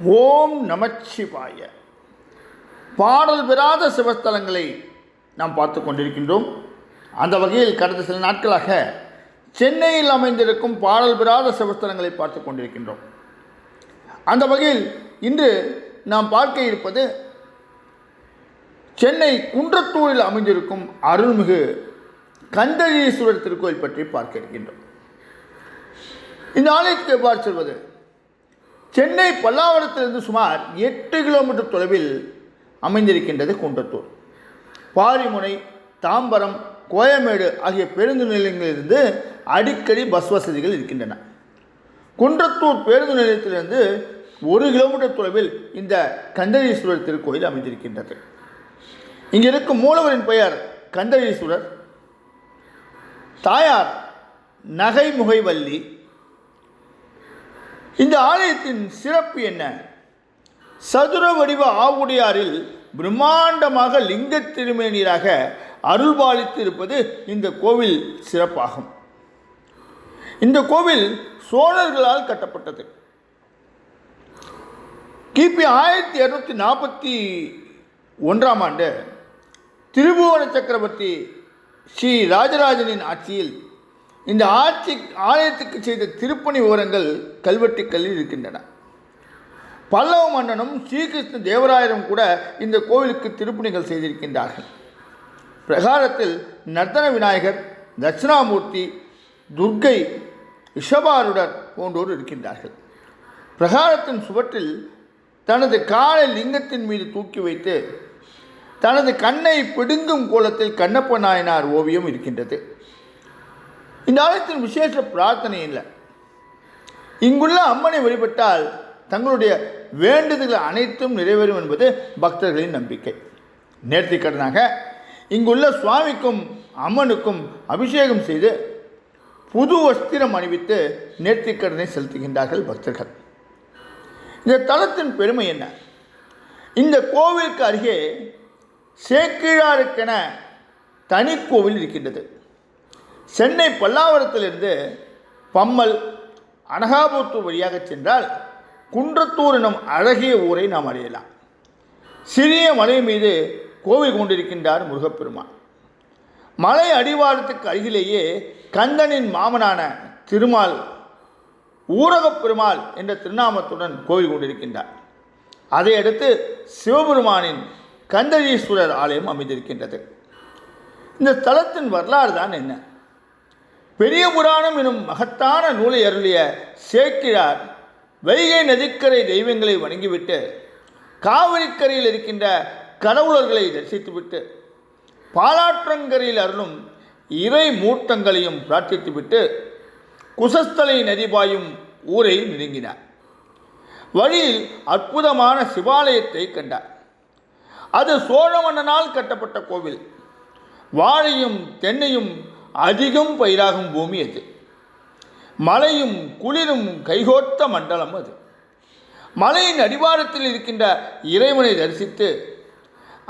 ஓம் நமச்சிவாய. பாடல் பெறாத சிவஸ்தலங்களை நாம் பார்த்து கொண்டிருக்கின்றோம். அந்த வகையில் கடந்த சில நாட்களாக சென்னையில் அமைந்திருக்கும் பாடல் பெறாத சிவஸ்தலங்களை பார்த்து கொண்டிருக்கின்றோம். அந்த வகையில் இன்று நாம் பார்க்க இருப்பது சென்னை குன்றத்தூரில் அமைந்திருக்கும் அருள்மிகு கந்தரீஸ்வரர் திருக்கோயில் பற்றி பார்க்க இருக்கின்றோம். இந்த ஆலயத்துக்கு எவ்வாறு செல்வது? சென்னை பல்லாவரத்திலிருந்து சுமார் 8 கிலோமீட்டர் தொலைவில் அமைந்திருக்கின்றது குன்றத்தூர். பாரிமுனை, தாம்பரம், கோயமேடு ஆகிய பேருந்து நிலையங்களிலிருந்து அடிக்கடி பஸ் வசதிகள் இருக்கின்றன. குன்றத்தூர் பேருந்து நிலையத்திலிருந்து 1 கிலோமீட்டர் தொலைவில் இந்த கந்தரீஸ்வரர் திருக்கோயில் அமைந்திருக்கின்றது. இங்கே இருக்கும் மூலவரின் பெயர் கந்தரீஸ்வரர். தாயார் நகைமுகைவல்லி. இந்த ஆலயத்தின் சிறப்பு என்ன? சதுர வடிவ ஆவுடையாரில் பிரம்மாண்டமாக லிங்க திருமேனியராக அருள்பாலித்து இருப்பது இந்த கோவில் சிறப்பாகும். இந்த கோவில் சோழர்களால் கட்டப்பட்டது. கிபி 1241ஆம் ஆண்டு திருபுவன சக்கரவர்த்தி ஸ்ரீ ராஜராஜனின் ஆட்சியில் இந்த ஆலயத்துக்கு செய்த திருப்பணி விவரங்கள் கல்வெட்டுக்களில் இருக்கின்றன. பல்லவ மன்னனும் ஸ்ரீகிருஷ்ண தேவராயரும் கூட இந்த கோவிலுக்கு திருப்பணிகள் செய்திருக்கின்றார்கள். பிரகாரத்தில் நர்த்தன விநாயகர், தட்சிணாமூர்த்தி, துர்க்கை, ரிஷபாருடர் போன்றோர் இருக்கின்றார்கள். பிரகாரத்தின் சுவற்றில் தனது காலை லிங்கத்தின் மீது தூக்கி வைத்து தனது கண்ணை பிடுங்கும் கோலத்தில் கண்ணப்ப நாயனார் ஓவியம் இருக்கின்றது. இந்த ஆலயத்தின் விசேஷ பிரார்த்தனை இல்லை. இங்குள்ள அம்மனை வழிபட்டால் தங்களுடைய வேண்டுதல்கள் அனைத்தும் நிறைவேறும் என்பது பக்தர்களின் நம்பிக்கை. நேர்த்திக்கடனாக இங்குள்ள சுவாமிக்கும் அம்மனுக்கும் அபிஷேகம் செய்து புது வஸ்திரம் அணிவித்து நேர்த்திக்கடனை செலுத்துகின்றார்கள் பக்தர்கள். இந்த தலத்தின் பெருமை என்ன? இந்த கோவிலுக்கு அருகே சேக்கிழாருக்கென தனி கோவில் இருக்கின்றது. சென்னை பல்லாவரத்திலிருந்து பம்மல், அனகாபுத்தூர் வழியாக சென்றால் குன்றத்தூர் எனும் அழகிய ஊரை நாம் அடையலாம். சிறிய மலை மீது கோவில் கொண்டிருக்கின்றார் முருகப்பெருமான். மலை அடிவாரத்துக்கு அருகிலேயே கந்தனின் மாமனான திருமால், ஊரகப் பெருமாள் என்ற திருநாமத்துடன் கோவில் கொண்டிருக்கின்றார். அதையடுத்து சிவபெருமானின் கந்தரீஸ்வரர் ஆலயம் அமைந்திருக்கின்றது. இந்த தலத்தின் வரலாறு தான் என்ன? பெரிய புராணம் எனும் மகத்தான நூலை அருளிய சேக்கிழார் வைகை நதிக்கரை தெய்வங்களை வணங்கிவிட்டு காவிரிக்கரையில் இருக்கின்ற கடவுளர்களை தரிசித்துவிட்டு பாலாற்றங்கரையில் அருளும் இறை மூர்த்தங்களையும் பிரார்த்தித்துவிட்டு குசஸ்தலை நதி பாயும் ஊரை நெருங்கினார். வழியில் அற்புதமான சிவாலயத்தை கண்டார். அது சோழ மன்னனால் கட்டப்பட்ட கோவில். வாழையும் தென்னையும் அதிகம் பயிராகும் பூமி அது. மலையும் குளிரும் கைகோர்த்த மண்டலம் அது. மலையின் அடிவாரத்தில் இருக்கின்ற இறைவனை தரிசித்து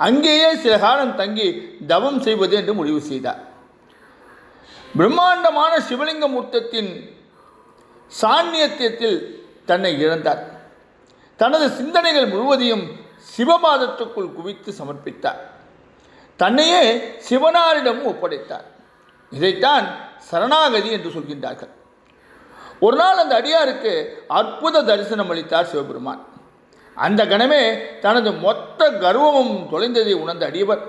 அங்கேயே சில காலம் தங்கி தவம் செய்வது என்று முடிவு செய்தார். பிரம்மாண்டமான சிவலிங்க மூர்த்தத்தின் சாநித்தியத்தில் தன்னை இழந்தார். தனது சிந்தனைகள் முழுவதையும் சிவபாதத்துக்குள் குவித்து சமர்ப்பித்தார். தன்னையே சிவனாரிடம் ஒப்படைத்தார். இதைத்தான் சரணாகதி என்று சொல்கின்றார்கள். ஒரு நாள் அந்த அடியாருக்கு அற்புத தரிசனம் அளித்தார் சிவபெருமான். அந்த கணமே தனது மொத்த கர்வமும் தொலைந்ததை உணர்ந்த அடியவர்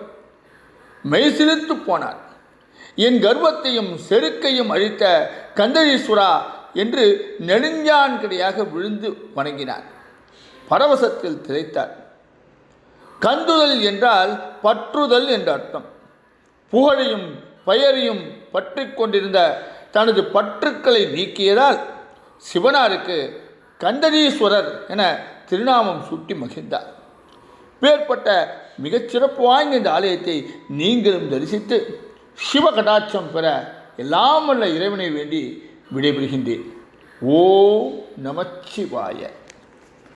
மெய்சிலிர்த்து போனார். என் கர்வத்தையும் செருக்கையும் அழித்த கந்தரீஸ்வரா என்று நெடுஞ்சான்கடையாக விழுந்து வணங்கினார். பரவசத்தில் திளைத்தார். கந்துதல் என்றால் பற்றுதல் என்ற அர்த்தம். புகழையும் பெயரையும் பற்றி கொண்டிருந்த தனது பற்றுக்களை நீக்கியதால் சிவனாருக்கு கந்தரீஸ்வரர் என திருநாமம் சூட்டி மகிழ்ந்தார். பேர்பட்ட மிகச்சிறப்பு வாய்ந்த இந்த ஆலயத்தை நீங்களும் தரிசித்து சிவ கடாட்சம் பெற எல்லாம் வல்ல இறைவனை வேண்டி விடைபெறுகின்றேன். ஓம் நமச்சிவாய.